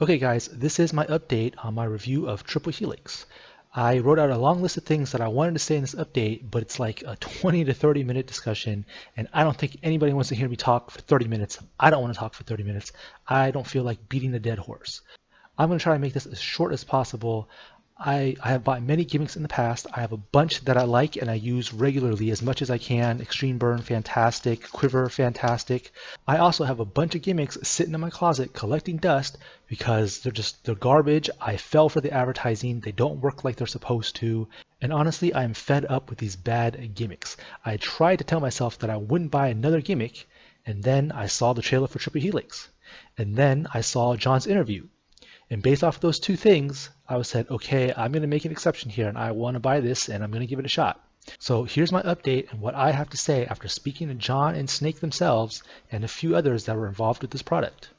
Okay guys, this is my update on my review of Triple Helix. I wrote out a long list of things that I wanted to say in this update, but it's like a 20 to 30 minute discussion, and I don't think anybody wants to hear me talk for 30 minutes. I don't want to talk for 30 minutes. I don't feel like beating a dead horse. I'm going to try to make this as short as possible. I have bought many gimmicks in the past. I have a bunch that I like and I use regularly as much as I can. Extreme Burn, fantastic. Quiver, fantastic. I also have a bunch of gimmicks sitting in my closet collecting dust because they're garbage. I fell for the advertising. They don't work like they're supposed to. And honestly, I'm fed up with these bad gimmicks. I tried to tell myself that I wouldn't buy another gimmick, and then I saw the trailer for Triple Helix. And then I saw John's interview. And based off of those two things, I said, okay, I'm going to make an exception here and I want to buy this and I'm going to give it a shot. So here's my update and what I have to say after speaking to John and Snake themselves and a few others that were involved with this product.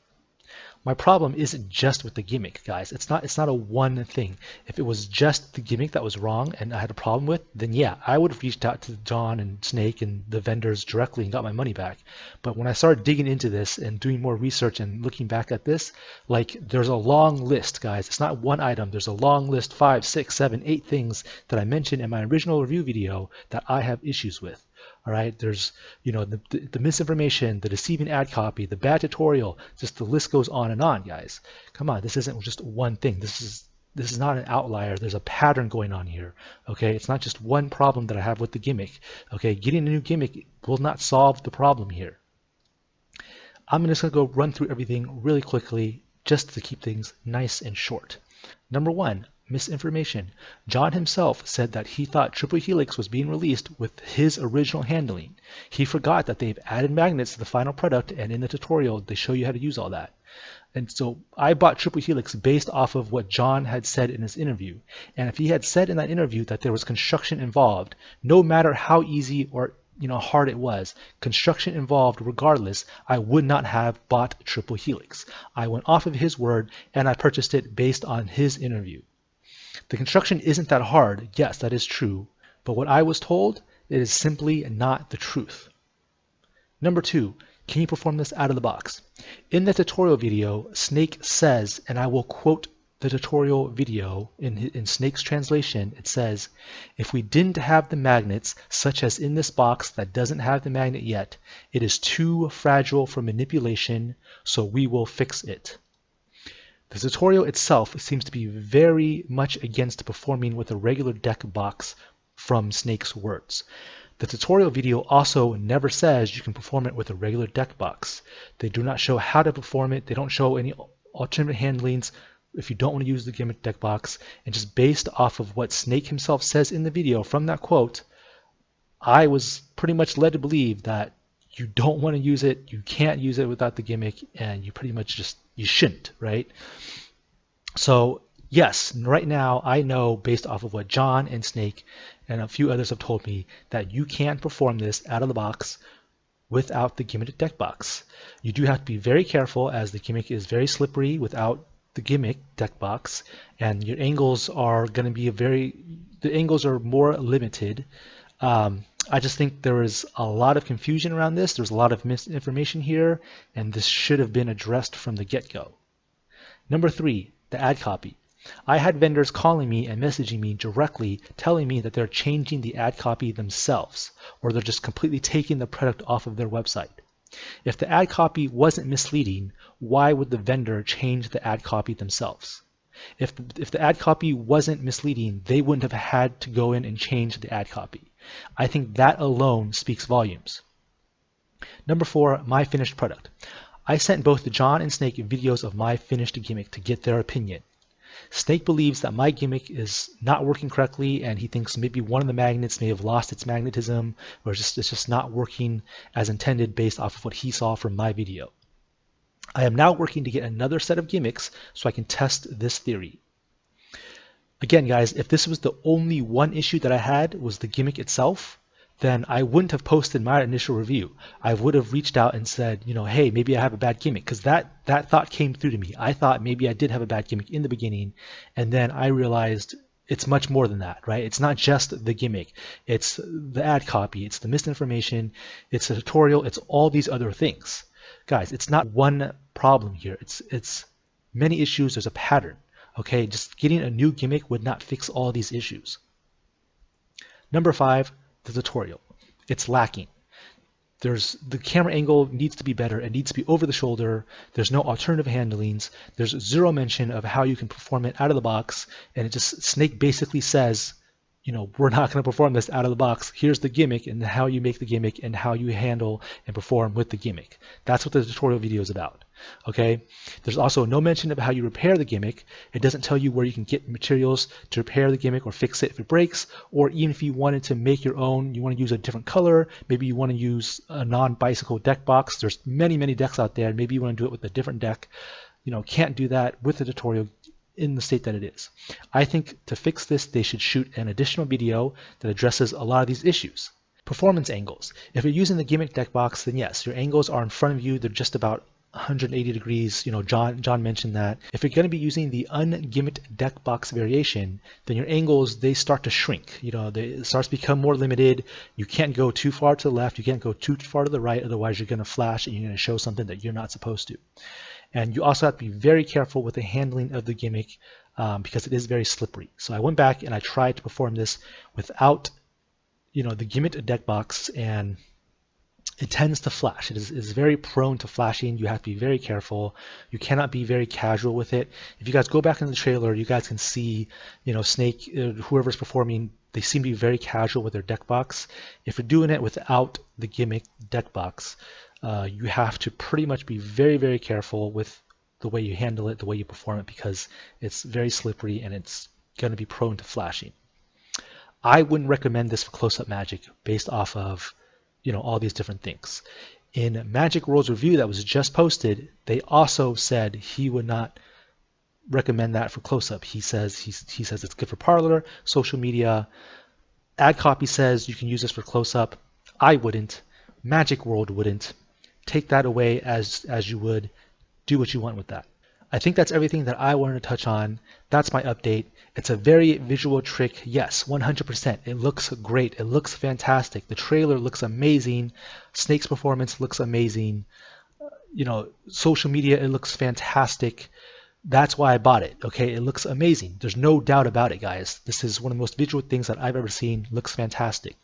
My problem isn't just with the gimmick, guys. It's not a one thing. If it was just the gimmick that was wrong and I had a problem with, then yeah, I would have reached out to John and Snake and the vendors directly and got my money back. But when I started digging into this and doing more research and looking back at this, like there's a long list, guys. It's not one item. There's a long list, 5, 6, 7, 8 things that I mentioned in my original review video that I have issues with. All right, there's, the misinformation, the deceiving ad copy, the bad tutorial, just the list goes on and on, guys. Come on, this isn't just one thing. This is not an outlier. There's a pattern going on here. Okay, it's not just one problem that I have with the gimmick. Okay, getting a new gimmick will not solve the problem here. I'm just going to go run through everything really quickly just to keep things nice and short. Number 1. Misinformation. John himself said that he thought Triple Helix was being released with his original handling. He forgot that they've added magnets to the final product, and in the tutorial they show you how to use all that. And so I bought Triple Helix based off of what John had said in his interview. And if he had said in that interview that there was construction involved, no matter how easy or hard it was, construction involved regardless, I would not have bought Triple Helix. I went off of his word and I purchased it based on his interview. The construction isn't that hard. Yes, that is true. But what I was told, it is simply not the truth. Number 2, can you perform this out of the box? In the tutorial video, Snake says, and I will quote the tutorial video in Snake's translation, it says, if we didn't have the magnets, such as in this box that doesn't have the magnet yet, it is too fragile for manipulation, so we will fix it. The tutorial itself seems to be very much against performing with a regular deck box from Snake's words. The tutorial video also never says you can perform it with a regular deck box. They do not show how to perform it. They don't show any alternate handlings if you don't want to use the Gimmick deck box. And just based off of what Snake himself says in the video from that quote, I was pretty much led to believe that you don't want to use it, you can't use it without the gimmick, and you pretty much you shouldn't, right? So yes, right now I know based off of what John and Snake and a few others have told me that you can perform this out of the box without the gimmick deck box. You do have to be very careful as the gimmick is very slippery without the gimmick deck box, and your angles are going to be the angles are more limited. I just think there is a lot of confusion around this. There's a lot of misinformation here, and this should have been addressed from the get-go. Number 3, the ad copy. I had vendors calling me and messaging me directly telling me that they're changing the ad copy themselves, or they're just completely taking the product off of their website. If the ad copy wasn't misleading, why would the vendor change the ad copy themselves? If the ad copy wasn't misleading, they wouldn't have had to go in and change the ad copy. I think that alone speaks volumes. Number 4, my finished product. I sent both John and Snake videos of my finished gimmick to get their opinion. Snake believes that my gimmick is not working correctly, and he thinks maybe one of the magnets may have lost its magnetism, or it's just not working as intended based off of what he saw from my video. I am now working to get another set of gimmicks so I can test this theory. Again, guys, if this was the only one issue that I had was the gimmick itself, then I wouldn't have posted my initial review. I would have reached out and said, hey, maybe I have a bad gimmick, because that thought came through to me. I thought maybe I did have a bad gimmick in the beginning, and then I realized it's much more than that, right? It's not just the gimmick. It's the ad copy, it's the misinformation, it's a tutorial, it's all these other things. Guys, it's not one problem here. It's many issues, there's a pattern. Okay, just getting a new gimmick would not fix all these issues. Number 5, the tutorial. It's lacking. The camera angle needs to be better. It needs to be over the shoulder. There's no alternative handlings. There's zero mention of how you can perform it out of the box. And it just, Snake basically says, we're not going to perform this out of the box. Here's the gimmick and how you make the gimmick and how you handle and perform with the gimmick. That's what the tutorial video is about. Okay. There's also no mention of how you repair the gimmick. It doesn't tell you where you can get materials to repair the gimmick or fix it if it breaks, or even if you wanted to make your own, you want to use a different color, maybe you want to use a non-bicycle deck box. There's many, many decks out there. Maybe you want to do it with a different deck. Can't do that with the tutorial in the state that it is. I think to fix this, they should shoot an additional video that addresses a lot of these issues. Performance angles. If you're using the gimmick deck box, then yes, your angles are in front of you. They're just about 180 degrees. John mentioned that. If you're going to be using the ungimmicked deck box variation, then your angles, they start to shrink. It starts to become more limited. You can't go too far to the left. You can't go too far to the right. Otherwise, you're going to flash and you're going to show something that you're not supposed to. And you also have to be very careful with the handling of the gimmick because it is very slippery. So I went back and I tried to perform this without, the gimmicked deck box, and it tends to flash. It is very prone to flashing. You have to be very careful. You cannot be very casual with it. If you guys go back in the trailer, you guys can see, Snake, whoever's performing, they seem to be very casual with their deck box. If you're doing it without the gimmick deck box, you have to pretty much be very, very careful with the way you handle it, the way you perform it, because it's very slippery and it's going to be prone to flashing. I wouldn't recommend this for close-up magic based off of, all these different things. In Magic World's review that was just posted, they also said he would not recommend that for close-up. He says it's good for Parlor, social media. Ad Copy says you can use this for close-up. I wouldn't. Magic World wouldn't. Take that away as you would. Do what you want with that. I think that's everything that I wanted to touch on. That's my update. It's a very visual trick. Yes, 100%. It looks great. It looks fantastic. The trailer looks amazing. Snake's performance looks amazing. Social media, it looks fantastic. That's why I bought it. Okay, it looks amazing. There's no doubt about it, guys. This is one of the most visual things that I've ever seen. Looks fantastic.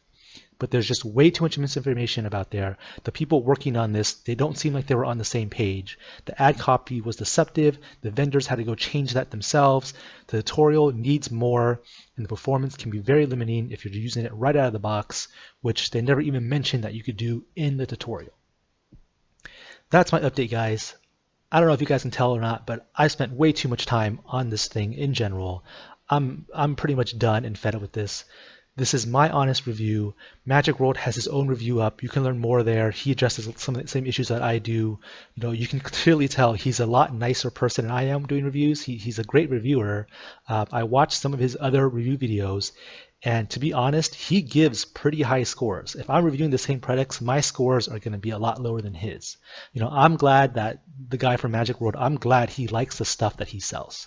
But there's just way too much misinformation about there. The people working on this, they don't seem like they were on the same page. The ad copy was deceptive. The vendors had to go change that themselves. The tutorial needs more, and the performance can be very limiting if you're using it right out of the box, which they never even mentioned that you could do in the tutorial. That's my update, guys. I don't know if you guys can tell or not, but I spent way too much time on this thing in general. I'm pretty much done and fed up with this. This is my honest review. Magic World has his own review up. You can learn more there. He addresses some of the same issues that I do. You can clearly tell he's a lot nicer person than I am doing reviews. He's a great reviewer. I watched some of his other review videos, and to be honest, he gives pretty high scores. If I'm reviewing the same products, my scores are going to be a lot lower than his. I'm glad that the guy from Magic World, I'm glad he likes the stuff that he sells.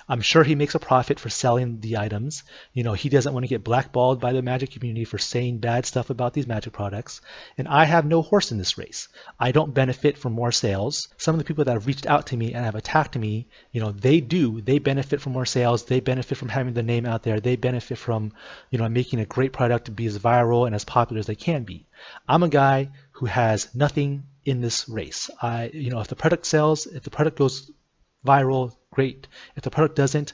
I'm sure he makes a profit for selling the items. He doesn't want to get blackballed by the Magic community for saying bad stuff about these Magic products. And I have no horse in this race. I don't benefit from more sales. Some of the people that have reached out to me and have attacked me, they do. They benefit from more sales. They benefit from having the name out there. They benefit from, making a great product to be as viral and as popular as they can be. I'm a guy who has nothing in this race. If the product sells, if the product goes viral, great. If the product doesn't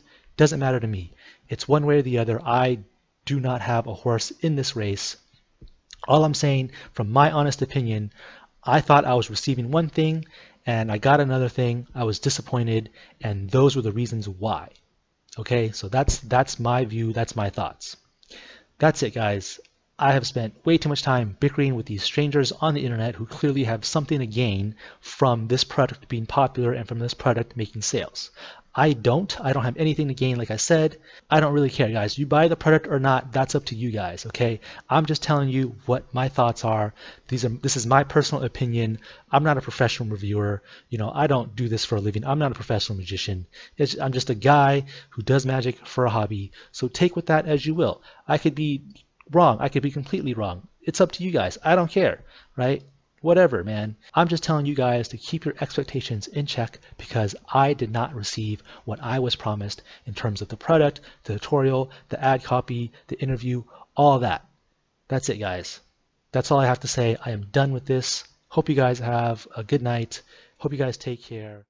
matter to me. It's one way or the other. I do not have a horse in this race. All I'm saying, from my honest opinion, I thought I was receiving one thing and I got another thing. I was disappointed, and those were the reasons why. Okay, so that's my view, that's my thoughts. That's it, guys. I have spent way too much time bickering with these strangers on the internet who clearly have something to gain from this product being popular and from this product making sales. I don't have anything to gain, like I said. I don't really care, guys. You buy the product or not, that's up to you guys, okay? I'm just telling you what my thoughts are. This is my personal opinion. I'm not a professional reviewer. I don't do this for a living. I'm not a professional magician. I'm just a guy who does magic for a hobby. So take with that as you will. I could be wrong. I could be completely wrong. It's up to you guys. I don't care, right? whatever, man. I'm just telling you guys to keep your expectations in check because I did not receive what I was promised in terms of the product, the tutorial, the ad copy, the interview, all that. That's it, guys. That's all I have to say. I am done with this. Hope you guys have a good night. Hope you guys take care.